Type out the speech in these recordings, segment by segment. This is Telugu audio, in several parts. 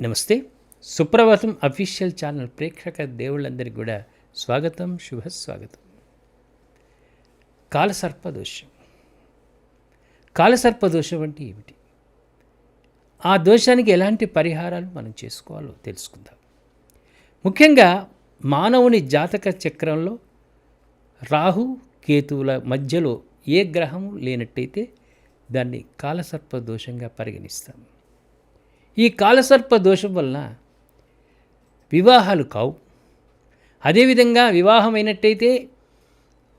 నమస్తే. సుప్రభాతం అఫీషియల్ ఛానల్ ప్రేక్షక దేవుళ్ళందరికీ కూడా స్వాగతం, శుభస్వాగతం. కాలసర్పదోషం. కాలసర్పదోషం అంటే ఏమిటి? ఆ దోషానికి ఎలాంటి పరిహారాలు మనం చేసుకోవాలో తెలుసుకుందాం. ముఖ్యంగా మానవుని జాతక చక్రంలో రాహు కేతువుల మధ్యలో ఏ గ్రహము లేనట్టయితే దాన్ని కాలసర్పదోషంగా పరిగణిస్తాం. ఈ కాలసర్ప దోషం వలన వివాహాలు కావు. అదేవిధంగా వివాహమైనట్టయితే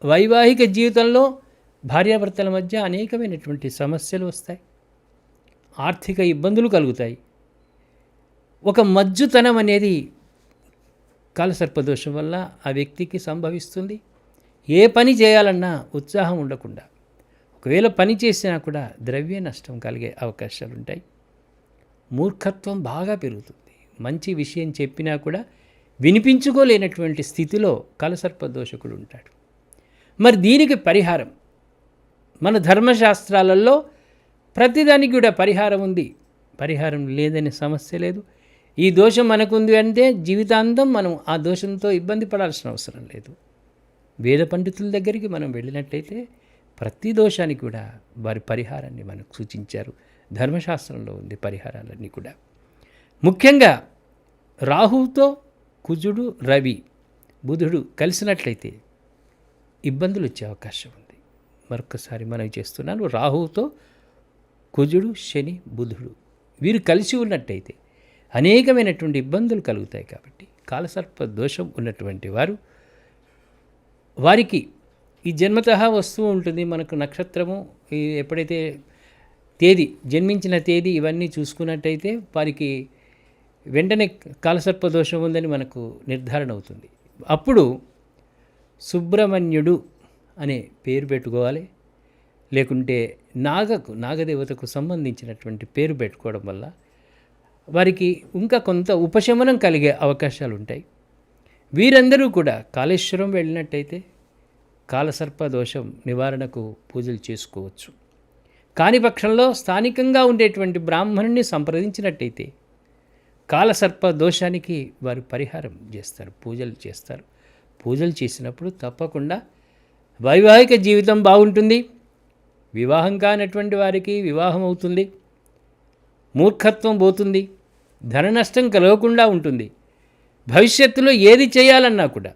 వైవాహిక జీవితంలో భార్యాభర్తల మధ్య అనేకమైనటువంటి సమస్యలు వస్తాయి, ఆర్థిక ఇబ్బందులు కలుగుతాయి. ఒక మజ్జుతనం అనేది కాలసర్పదోషం వల్ల ఆ వ్యక్తికి సంభవిస్తుంది. ఏ పని చేయాలన్నా ఉత్సాహం ఉండకుండా, ఒకవేళ పని చేసినా కూడా ద్రవ్య నష్టం కలిగే అవకాశాలు ఉంటాయి. మూర్ఖత్వం బాగా పెరుగుతుంది. మంచి విషయం చెప్పినా కూడా వినిపించుకోలేనటువంటి స్థితిలో కాలసర్పదోషకుడు ఉంటాడు. మరి దీనికి పరిహారం మన ధర్మశాస్త్రాలలో ప్రతిదానికి కూడా పరిహారం ఉంది. పరిహారం లేదనే సమస్య లేదు. ఈ దోషం మనకుంది అంటే జీవితాంతం మనం ఆ దోషంతో ఇబ్బంది పడాల్సిన అవసరం లేదు. వేద పండితుల దగ్గరికి మనం వెళ్ళినట్టయితే ప్రతి దోషానికి కూడా వారి పరిహారాన్ని మనకు సూచించారు. ధర్మశాస్త్రంలో ఉంది పరిహారాలన్నీ కూడా. ముఖ్యంగా రాహువుతో కుజుడు, రవి, బుధుడు కలిసినట్లయితే ఇబ్బందులు వచ్చే అవకాశం ఉంది. మరొకసారి మనం చేస్తున్నాను. రాహువుతో కుజుడు, శని, బుధుడు వీరు కలిసి ఉన్నట్టయితే అనేకమైనటువంటి ఇబ్బందులు కలుగుతాయి. కాబట్టి కాలసర్ప దోషం ఉన్నటువంటి వారికి ఈ జన్మతః వస్తూ ఉంటుంది. మనకు నక్షత్రము ఎప్పుడైతే తేదీ, జన్మించిన తేదీ ఇవన్నీ చూసుకున్నట్టయితే వారికి వెంటనే కాలసర్పదోషం ఉందని మనకు నిర్ధారణ అవుతుంది. అప్పుడు సుబ్రహ్మణ్యుడు అనే పేరు పెట్టుకోవాలి. లేకుంటే నాగదేవతకు సంబంధించినటువంటి పేరు పెట్టుకోవడం వల్ల వారికి ఇంకా కొంత ఉపశమనం కలిగే అవకాశాలు ఉంటాయి. వీరందరూ కూడా కాళేశ్వరం వెళ్ళినట్టయితే కాలసర్పదోషం నివారణకు పూజలు చేసుకోవచ్చు. కాని పక్షంలో స్థానికంగా ఉండేటువంటి బ్రాహ్మణుని సంప్రదించినట్టయితే కాలసర్ప దోషానికి వారు పరిహారం చేస్తారు, పూజలు చేస్తారు. పూజలు చేసినప్పుడు తప్పకుండా వైవాహిక జీవితం బాగుంటుంది. వివాహం కానటువంటి వారికి వివాహం అవుతుంది. మూర్ఖత్వం పోతుంది. ధన నష్టం కలగకుండా ఉంటుంది. భవిష్యత్తులో ఏది చేయాలన్నా కూడా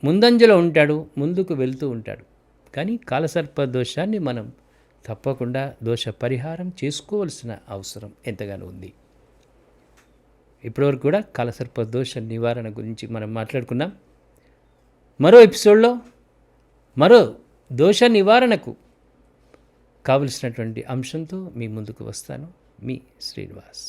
ముందంజలో ఉంటాడు, ముందుకు వెళ్తూ ఉంటాడు. కానీ కాలసర్ప దోషాన్ని మనం తప్పకుండా దోష పరిహారం చేసుకోవాల్సిన అవసరం ఎంతగానో ఉంది. ఇప్పటివరకు కూడా కాలసర్ప దోష నివారణ గురించి మనం మాట్లాడుకున్నాం. మరో ఎపిసోడ్లో మరో దోష నివారణకు కావలసినటువంటి అంశంతో మీ ముందుకు వస్తాను. మీ శ్రీనివాస్.